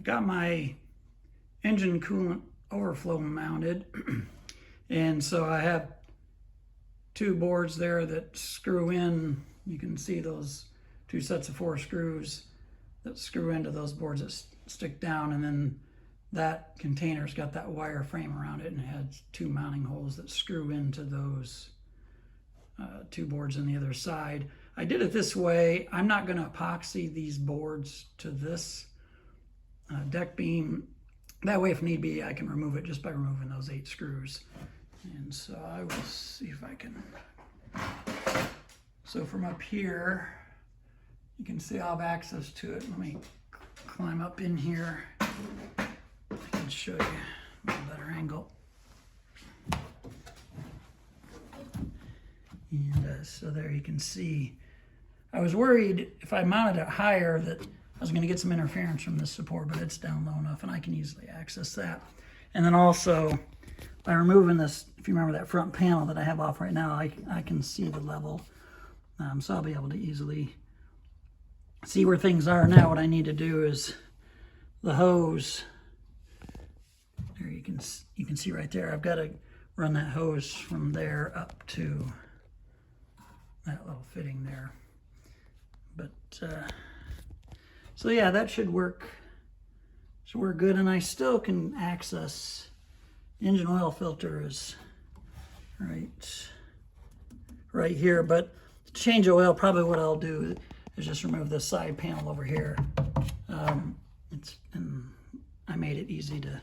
got my engine coolant overflow mounted. And so I have two boards there that screw in. You can see those two sets of 4 screws that screw into those boards that stick down, and then that container's got that wire frame around it, and it has 2 mounting holes that screw into those 2 boards on the other side. I did it this way. I'm not going to epoxy these boards to this deck beam. That way, if need be, I can remove it just by removing those 8 screws. And so I will see if I can. So from up here, you can see I'll have access to it. Let me climb up in here. I can show you a better angle. And so there you can see. I was worried if I mounted it higher that I was going to get some interference from this support, but it's down low enough and I can easily access that. And then also, by removing this, if you remember that front panel that I have off right now, I can see the level. So I'll be able to easily see where things are. Now what I need to do is the hose. There you can see right there. I've got to run that hose from there up to that little fitting there. But so yeah, that should work. Should work good, and I still can access the engine oil filter is right here. But to change oil, probably what I'll do is just remove this side panel over here. And I made it easy to.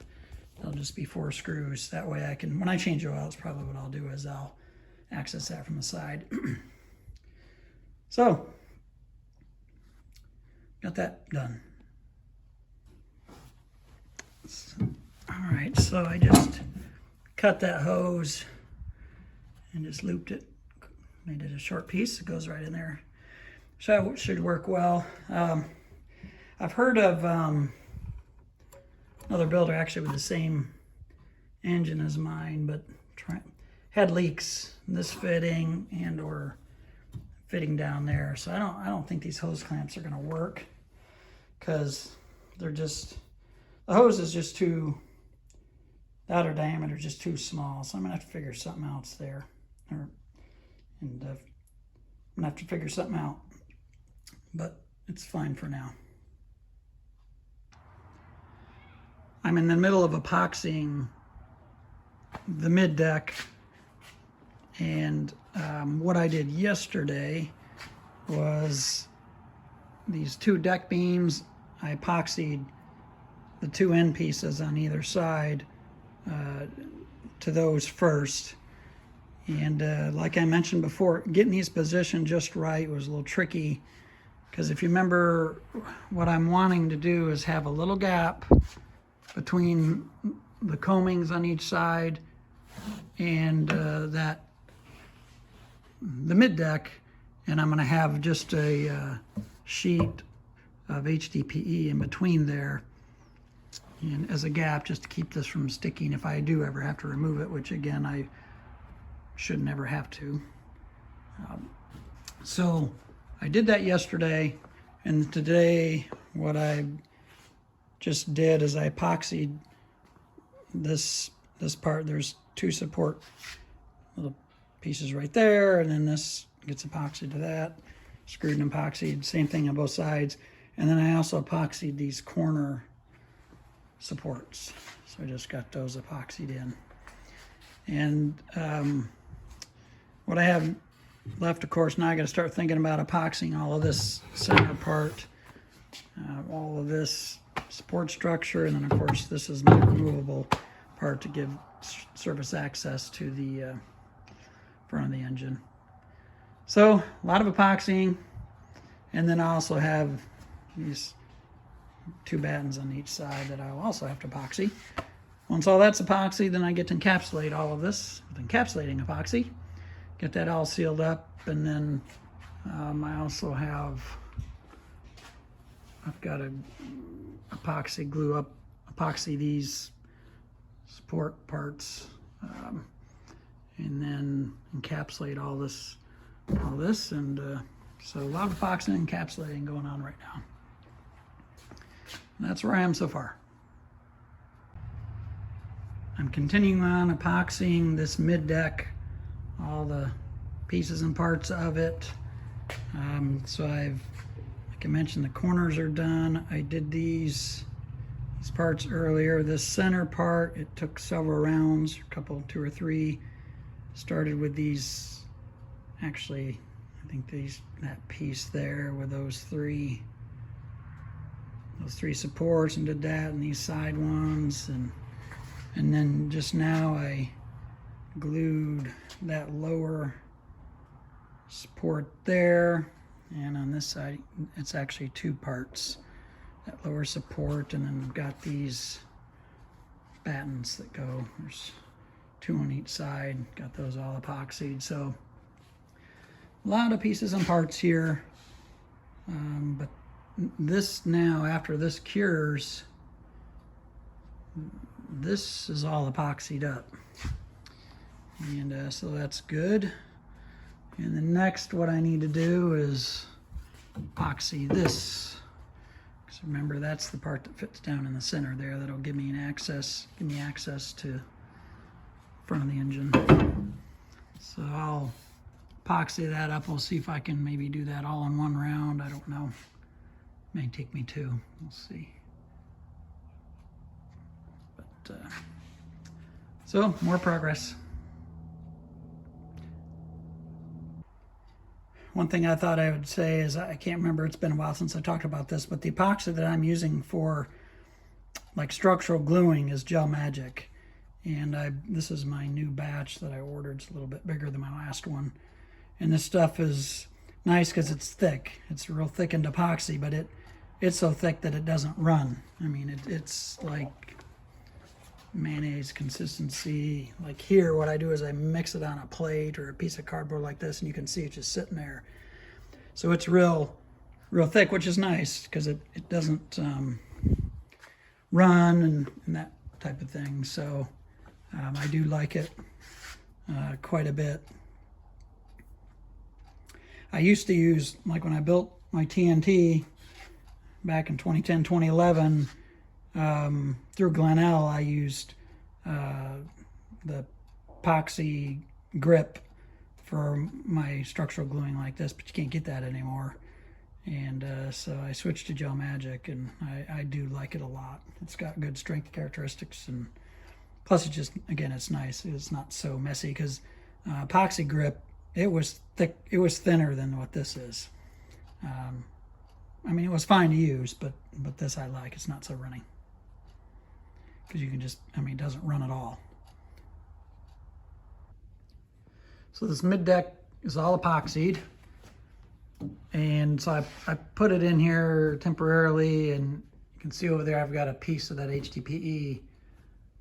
There'll just be 4 screws. That way I can, when I change oil, it's probably what I'll do is I'll access that from the side. So, got that done. All right, so I just cut that hose and just looped it, made it a short piece. It goes right in there. So it should work well. I've heard of another builder actually with the same engine as mine, but had leaks in this fitting and or fitting down there. So I don't think these hose clamps are going to work because they're just, the hose is just too, the outer diameter is just too small. So I'm gonna have to figure something else there, I'm gonna have to figure something out, but it's fine for now. I'm in the middle of epoxying the mid deck, and what I did yesterday was these 2 deck beams. I epoxied the 2 end pieces on either side to those first. And like I mentioned before, getting these positioned just right was a little tricky, because if you remember, what I'm wanting to do is have a little gap between the combings on each side and the mid deck, and I'm going to have just a sheet of HDPE in between there, and as a gap just to keep this from sticking if I do ever have to remove it, which again I should never have to. So I did that yesterday, and today what I just did is I epoxied this part. There's 2 support little pieces right there, and then this gets epoxied to that, screwed and epoxied, same thing on both sides. And then I also epoxied these corner supports, so I just got those epoxied in. And what I have left, of course, now I got to start thinking about epoxying all of this center part, all of this support structure, and then of course this is my removable part to give surface access to the front of the engine. So a lot of epoxying, and then I also have these 2 battens on each side that I'll also have to epoxy. Once all that's epoxy, then I get to encapsulate all of this with encapsulating epoxy, get that all sealed up, and then I also I've got to epoxy glue up, epoxy these support parts, and then encapsulate all this, and so a lot of epoxy and encapsulating going on right now. that's where I am so far. I'm continuing on epoxying this mid-deck, all the pieces and parts of it. So like I mentioned, the corners are done. I did these parts earlier. This center part, it took several rounds, two or three. Started with these, actually, I think that piece there with those three supports, and did that, and these side ones, and then just now I glued that lower support there, and on this side it's actually two parts, that lower support, and then I've got these battens that go, there's two on each side, got those all epoxied. So a lot of pieces and parts here, but this now, after this cures, this is all epoxied up, and so that's good. And then next, what I need to do is epoxy this, because remember, that's the part that fits down in the center there. That'll give me access to front of the engine. So I'll epoxy that up. We'll see if I can maybe do that all in one round. I don't know. May take me two. We'll see. But so more progress. One thing I thought I would say is, I can't remember, it's been a while since I talked about this, but the epoxy that I'm using for like structural gluing is Gel Magic. And this is my new batch that I ordered. It's a little bit bigger than my last one. And this stuff is nice because it's thick. It's real thickened epoxy, but it's so thick that it doesn't run. I mean, it's like mayonnaise consistency. Like here, what I do is I mix it on a plate or a piece of cardboard like this, and you can see it's just sitting there. So it's real thick, which is nice because it doesn't run and that type of thing. So I do like it quite a bit. I used to use, like when I built my TNT back in 2010, 2011, through Glenelg, I used the epoxy grip for my structural gluing like this, but you can't get that anymore. And so I switched to Gel Magic, and I do like it a lot. It's got good strength characteristics, and plus it's just, again, it's nice. It's not so messy, because epoxy grip, it was thick, it was thinner than what this is. I mean, it was fine to use, but this I like. It's not so runny, because you can just, I mean, it doesn't run at all. So this mid deck is all epoxied, and so I put it in here temporarily, and you can see over there I've got a piece of that HDPE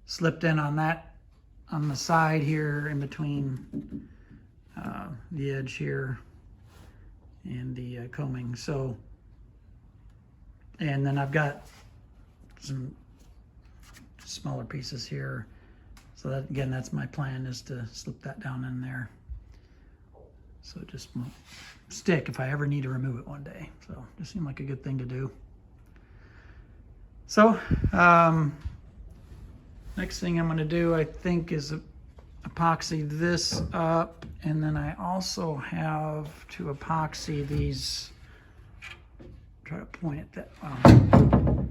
slipped in on the side here, in between the edge here and the combing. So, and then I've got some smaller pieces here. So that, again, that's my plan, is to slip that down in there. So it just won't stick if I ever need to remove it one day. So it just seemed like a good thing to do. So next thing I'm going to do, I think, is epoxy this up, and then I also have to epoxy these. Try to point at that.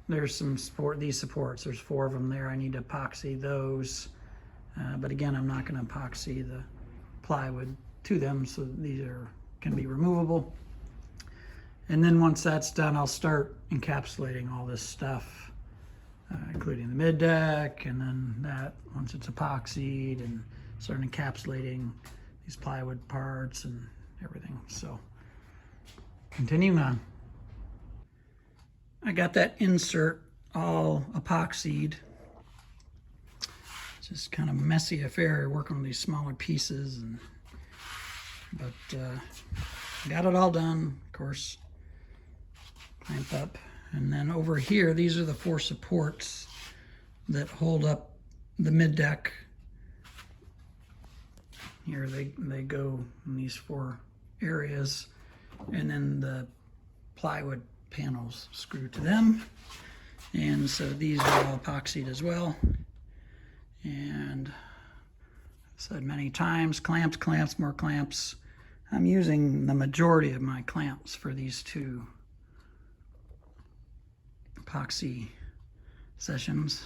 There's some these supports. There's 4 of them there. I need to epoxy those, but again, I'm not going to epoxy the plywood to them, so these can be removable. And then once that's done, I'll start encapsulating all this stuff, including the mid deck, and then that, once it's epoxied, and start encapsulating these plywood parts and everything. So continuing on. I got that insert all epoxied. It's just kind of a messy affair working with these smaller pieces, but got it all done, of course. Clamp up, and then over here, these are the 4 supports that hold up the mid deck. Here they go in these 4 areas, and then the plywood panels screw to them. And so these are all epoxied as well. And I've said many times, clamps, clamps, more clamps. I'm using the majority of my clamps for these two epoxy sessions.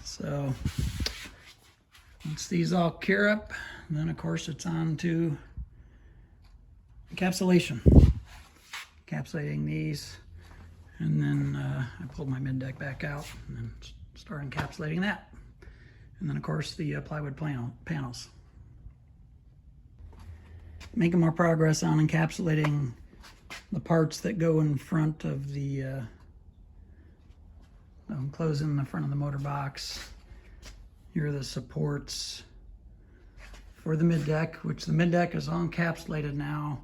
So once these all cure up, then of course it's on to encapsulation. Encapsulating these, and then I pulled my mid-deck back out and then start encapsulating that. And then of course the plywood panels. Making more progress on encapsulating the parts that go in front of the closing the front of the motor box. Here are the supports for the mid-deck, which the mid-deck is all encapsulated now.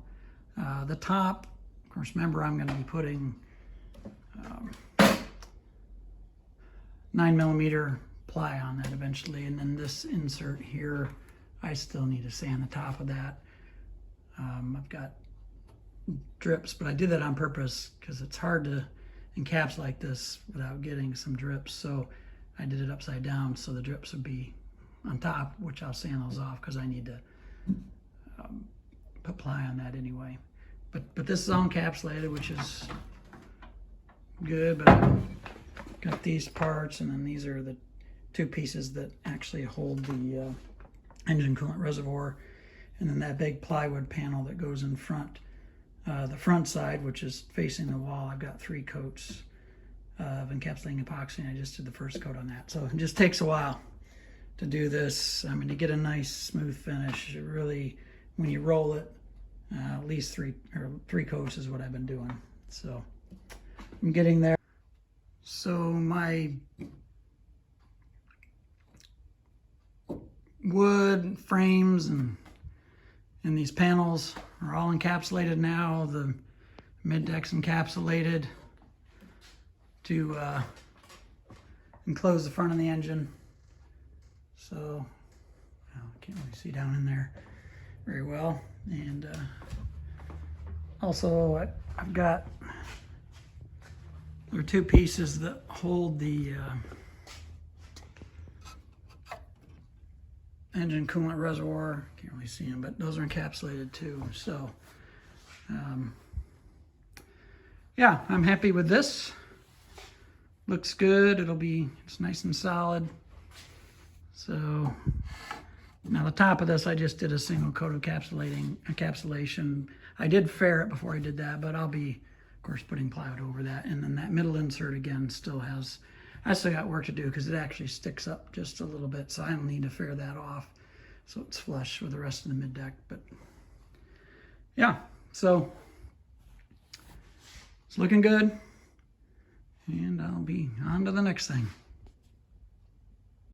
The top, of course, remember I'm going to be putting 9mm ply on that eventually, and then this insert here, I still need to sand the top of that. I've got drips, but I did that on purpose because it's hard to encapsulate this without getting some drips, so I did it upside down so the drips would be on top, which I'll sand those off because I need to put ply on that anyway. But this is all encapsulated, which is good, but I've got these parts, and then these are the two pieces that actually hold the engine coolant reservoir, and then that big plywood panel that goes in front. The front side, which is facing the wall, I've got 3 coats of encapsulating epoxy, and I just did the first coat on that. So it just takes a while to do this. I mean, to get a nice smooth finish, it really, when you roll it, at least three coats is what I've been doing. So I'm getting there. So my wood frames and these panels are all encapsulated now. The mid-deck's encapsulated to enclose the front of the engine. So I can't really see down in there very well. And also I've got, there are 2 pieces that hold the engine coolant reservoir. Can't really see them, but those are encapsulated too. So yeah, I'm happy with this. Looks good. It's nice and solid. So now the top of this, I just did a single coat of encapsulation. I did fair it before I did that, but I'll be, of course, putting plywood over that. And then that middle insert again I still got work to do because it actually sticks up just a little bit, so I don't need to fair that off so it's flush with the rest of the mid-deck. But yeah, so it's looking good, and I'll be on to the next thing.